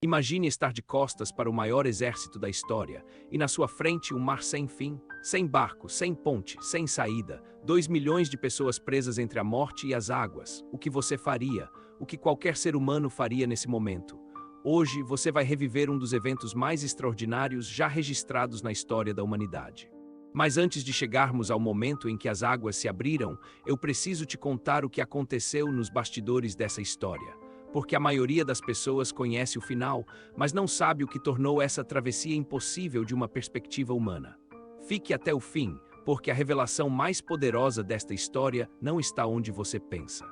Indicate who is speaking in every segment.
Speaker 1: Imagine estar de costas para o maior exército da história, e na sua frente um mar sem fim, sem barco, sem ponte, sem saída, 2 milhões de pessoas presas entre a morte e as águas. O que você faria? O que qualquer ser humano faria nesse momento? Hoje você vai reviver um dos eventos mais extraordinários já registrados na história da humanidade. Mas antes de chegarmos ao momento em que as águas se abriram, eu preciso te contar o que aconteceu nos bastidores dessa história. Porque a maioria das pessoas conhece o final, mas não sabe o que tornou essa travessia impossível de uma perspectiva humana. Fique até o fim, porque a revelação mais poderosa desta história não está onde você pensa.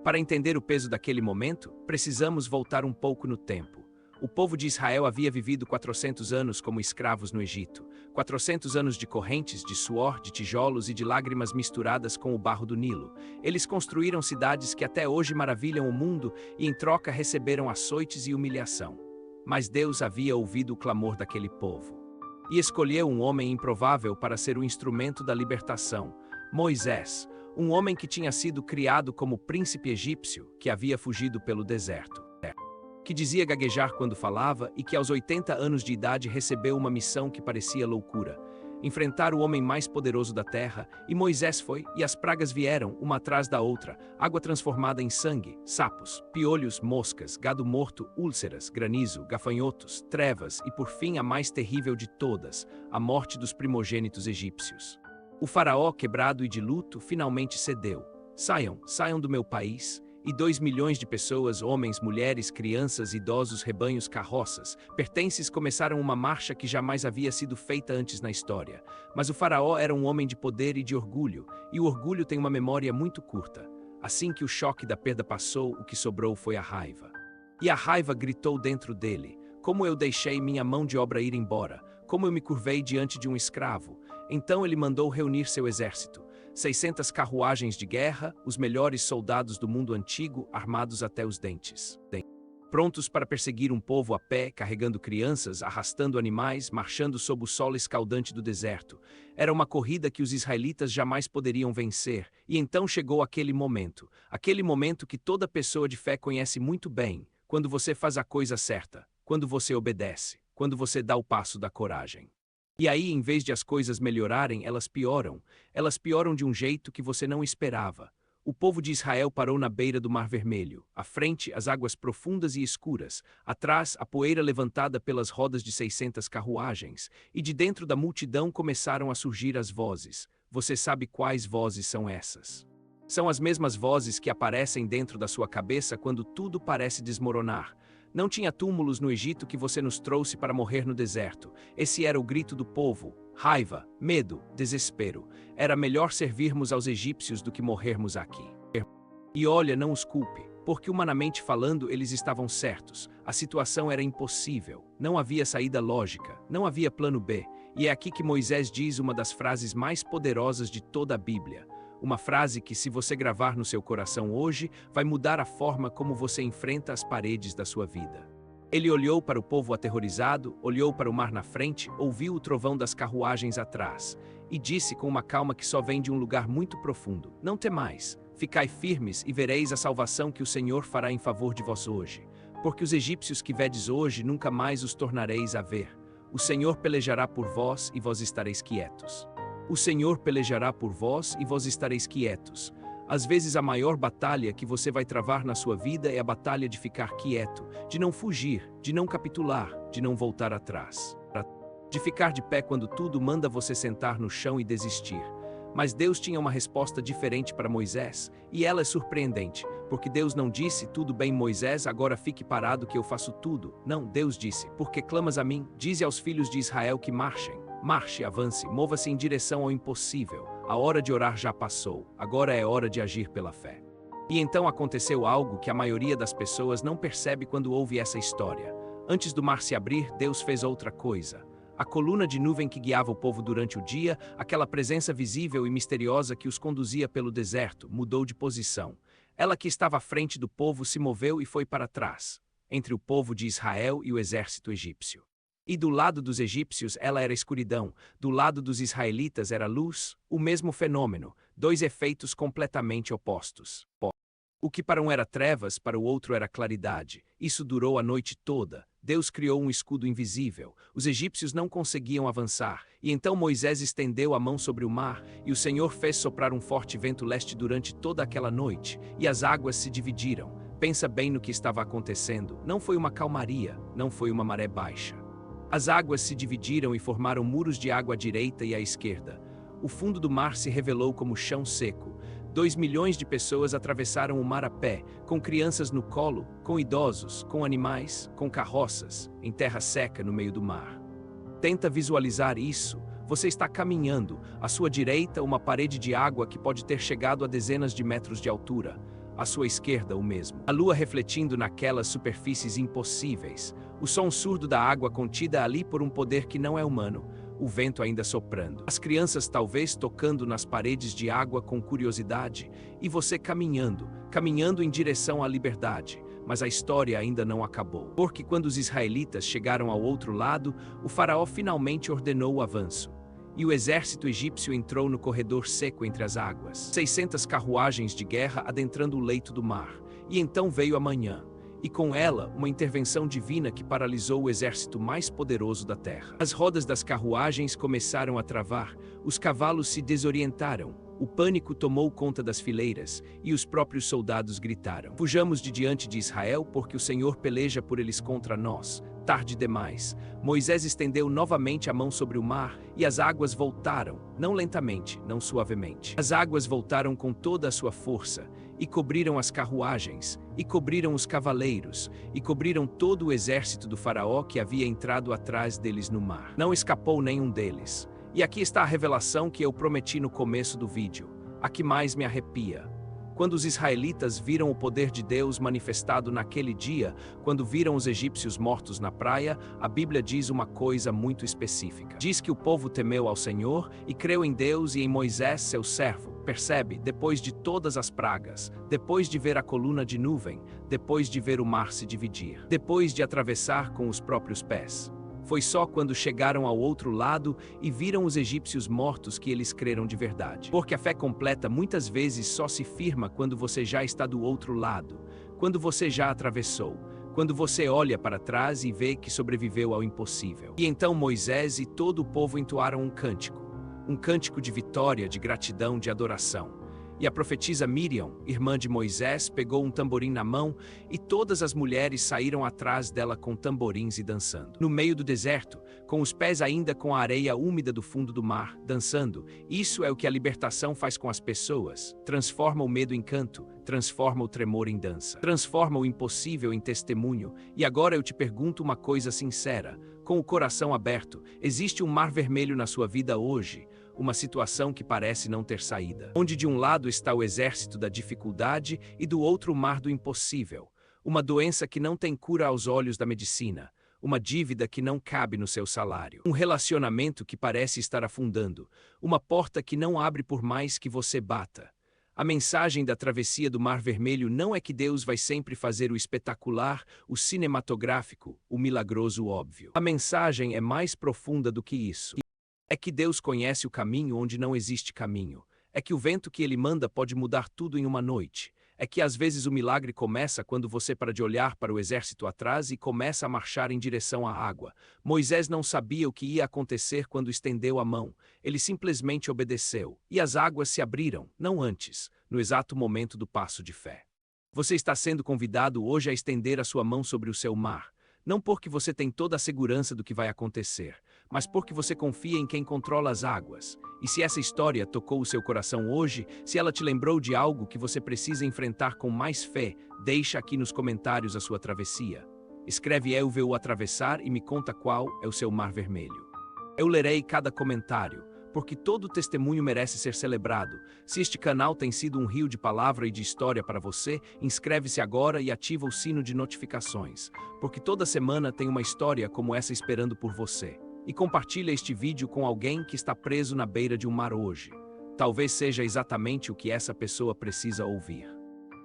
Speaker 1: Para entender o peso daquele momento, precisamos voltar um pouco no tempo. O povo de Israel havia vivido 400 anos como escravos no Egito. 400 anos de correntes, de suor, de tijolos e de lágrimas misturadas com o barro do Nilo. Eles construíram cidades que até hoje maravilham o mundo e em troca receberam açoites e humilhação. Mas Deus havia ouvido o clamor daquele povo. E escolheu um homem improvável para ser o instrumento da libertação, Moisés, um homem que tinha sido criado como príncipe egípcio, que havia fugido pelo deserto, que dizia gaguejar quando falava e que aos 80 anos de idade recebeu uma missão que parecia loucura: enfrentar o homem mais poderoso da terra. E Moisés foi, e as pragas vieram, uma atrás da outra, água transformada em sangue, sapos, piolhos, moscas, gado morto, úlceras, granizo, gafanhotos, trevas e por fim a mais terrível de todas, a morte dos primogênitos egípcios. O faraó, quebrado e de luto, finalmente cedeu. Saiam, saiam do meu país. E 2 milhões de pessoas, homens, mulheres, crianças, idosos, rebanhos, carroças, pertences começaram uma marcha que jamais havia sido feita antes na história. Mas o faraó era um homem de poder e de orgulho, e o orgulho tem uma memória muito curta. Assim que o choque da perda passou, o que sobrou foi a raiva. E a raiva gritou dentro dele: como eu deixei minha mão de obra ir embora, como eu me curvei diante de um escravo. Então ele mandou reunir seu exército. 600 carruagens de guerra, os melhores soldados do mundo antigo, armados até os dentes. Prontos para perseguir um povo a pé, carregando crianças, arrastando animais, marchando sob o sol escaldante do deserto. Era uma corrida que os israelitas jamais poderiam vencer, e então chegou aquele momento que toda pessoa de fé conhece muito bem, quando você faz a coisa certa, quando você obedece, quando você dá o passo da coragem. E aí, em vez de as coisas melhorarem, elas pioram de um jeito que você não esperava. O povo de Israel parou na beira do Mar Vermelho. À frente, as águas profundas e escuras. Atrás, a poeira levantada pelas rodas de 600 carruagens. E de dentro da multidão começaram a surgir as vozes. Você sabe quais vozes são essas? São as mesmas vozes que aparecem dentro da sua cabeça quando tudo parece desmoronar. Não tinha túmulos no Egito que você nos trouxe para morrer no deserto. Esse era o grito do povo. Raiva, medo, desespero. Era melhor servirmos aos egípcios do que morrermos aqui. E olha, não os culpe, porque humanamente falando eles estavam certos. A situação era impossível. Não havia saída lógica, não havia plano B. E é aqui que Moisés diz uma das frases mais poderosas de toda a Bíblia. Uma frase que, se você gravar no seu coração hoje, vai mudar a forma como você enfrenta as paredes da sua vida. Ele olhou para o povo aterrorizado, olhou para o mar na frente, ouviu o trovão das carruagens atrás, e disse com uma calma que só vem de um lugar muito profundo: não temais, ficai firmes e vereis a salvação que o Senhor fará em favor de vós hoje. Porque os egípcios que vedes hoje, nunca mais os tornareis a ver. O Senhor pelejará por vós e vós estareis quietos. O Senhor pelejará por vós e vós estareis quietos. Às vezes a maior batalha que você vai travar na sua vida é a batalha de ficar quieto, de não fugir, de não capitular, de não voltar atrás. De ficar de pé quando tudo manda você sentar no chão e desistir. Mas Deus tinha uma resposta diferente para Moisés, e ela é surpreendente, porque Deus não disse: tudo bem, Moisés, agora fique parado que eu faço tudo. Não, Deus disse: porque clamas a mim, dize aos filhos de Israel que marchem. Marche, avance, mova-se em direção ao impossível. A hora de orar já passou, agora é hora de agir pela fé. E então aconteceu algo que a maioria das pessoas não percebe quando ouve essa história. Antes do mar se abrir, Deus fez outra coisa. A coluna de nuvem que guiava o povo durante o dia, aquela presença visível e misteriosa que os conduzia pelo deserto, mudou de posição. Ela que estava à frente do povo se moveu e foi para trás, entre o povo de Israel e o exército egípcio. E do lado dos egípcios ela era escuridão, do lado dos israelitas era luz, o mesmo fenômeno, 2 efeitos completamente opostos. O que para um era trevas, para o outro era claridade. Isso durou a noite toda. Deus criou um escudo invisível. Os egípcios não conseguiam avançar. E então Moisés estendeu a mão sobre o mar, e o Senhor fez soprar um forte vento leste durante toda aquela noite, e as águas se dividiram. Pensa bem no que estava acontecendo. Não foi uma calmaria, não foi uma maré baixa. As águas se dividiram e formaram muros de água à direita e à esquerda. O fundo do mar se revelou como chão seco. 2 milhões de pessoas atravessaram o mar a pé, com crianças no colo, com idosos, com animais, com carroças, em terra seca no meio do mar. Tenta visualizar isso. Você está caminhando, à sua direita uma parede de água que pode ter chegado a dezenas de metros de altura. À sua esquerda o mesmo. A lua refletindo naquelas superfícies impossíveis. O som surdo da água contida ali por um poder que não é humano. O vento ainda soprando. As crianças talvez tocando nas paredes de água com curiosidade. E você caminhando em direção à liberdade. Mas a história ainda não acabou. Porque quando os israelitas chegaram ao outro lado, o faraó finalmente ordenou o avanço. E o exército egípcio entrou no corredor seco entre as águas. 600 carruagens de guerra adentrando o leito do mar. E então veio a manhã. E com ela, uma intervenção divina que paralisou o exército mais poderoso da terra. As rodas das carruagens começaram a travar, os cavalos se desorientaram, o pânico tomou conta das fileiras, e os próprios soldados gritaram: "Fujamos de diante de Israel, porque o Senhor peleja por eles contra nós." Tarde demais. Moisés estendeu novamente a mão sobre o mar, e as águas voltaram, não lentamente, não suavemente. As águas voltaram com toda a sua força, e cobriram as carruagens, e cobriram os cavaleiros, e cobriram todo o exército do faraó que havia entrado atrás deles no mar. Não escapou nenhum deles. E aqui está a revelação que eu prometi no começo do vídeo, a que mais me arrepia. Quando os israelitas viram o poder de Deus manifestado naquele dia, quando viram os egípcios mortos na praia, a Bíblia diz uma coisa muito específica. Diz que o povo temeu ao Senhor e creu em Deus e em Moisés, seu servo. Percebe? Depois de todas as pragas, depois de ver a coluna de nuvem, depois de ver o mar se dividir, depois de atravessar com os próprios pés. Foi só quando chegaram ao outro lado e viram os egípcios mortos que eles creram de verdade. Porque a fé completa muitas vezes só se firma quando você já está do outro lado, quando você já atravessou, quando você olha para trás e vê que sobreviveu ao impossível. E então Moisés e todo o povo entoaram um cântico de vitória, de gratidão, de adoração. E a profetisa Miriam, irmã de Moisés, pegou um tamborim na mão e todas as mulheres saíram atrás dela com tamborins e dançando. No meio do deserto, com os pés ainda com a areia úmida do fundo do mar, dançando. Isso é o que a libertação faz com as pessoas. Transforma o medo em canto, transforma o tremor em dança, transforma o impossível em testemunho. E agora eu te pergunto uma coisa sincera, com o coração aberto: existe um mar vermelho na sua vida hoje? Uma situação que parece não ter saída, onde de um lado está o exército da dificuldade e do outro o mar do impossível, uma doença que não tem cura aos olhos da medicina, uma dívida que não cabe no seu salário, um relacionamento que parece estar afundando, uma porta que não abre por mais que você bata. A mensagem da travessia do Mar Vermelho não é que Deus vai sempre fazer o espetacular, o cinematográfico, o milagroso óbvio. A mensagem é mais profunda do que isso. É que Deus conhece o caminho onde não existe caminho. É que o vento que Ele manda pode mudar tudo em uma noite. É que às vezes o milagre começa quando você para de olhar para o exército atrás e começa a marchar em direção à água. Moisés não sabia o que ia acontecer quando estendeu a mão. Ele simplesmente obedeceu. E as águas se abriram, não antes, no exato momento do passo de fé. Você está sendo convidado hoje a estender a sua mão sobre o seu mar. Não porque você tem toda a segurança do que vai acontecer, mas porque você confia em quem controla as águas. E se essa história tocou o seu coração hoje, se ela te lembrou de algo que você precisa enfrentar com mais fé, deixa aqui nos comentários a sua travessia. Escreve "Eu vou atravessar" e me conta qual é o seu mar vermelho. Eu lerei cada comentário, porque todo testemunho merece ser celebrado. Se este canal tem sido um rio de palavra e de história para você, inscreve-se agora e ativa o sino de notificações, porque toda semana tem uma história como essa esperando por você. E compartilha este vídeo com alguém que está preso na beira de um mar hoje. Talvez seja exatamente o que essa pessoa precisa ouvir.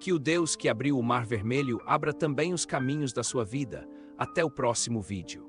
Speaker 1: Que o Deus que abriu o Mar Vermelho abra também os caminhos da sua vida. Até o próximo vídeo.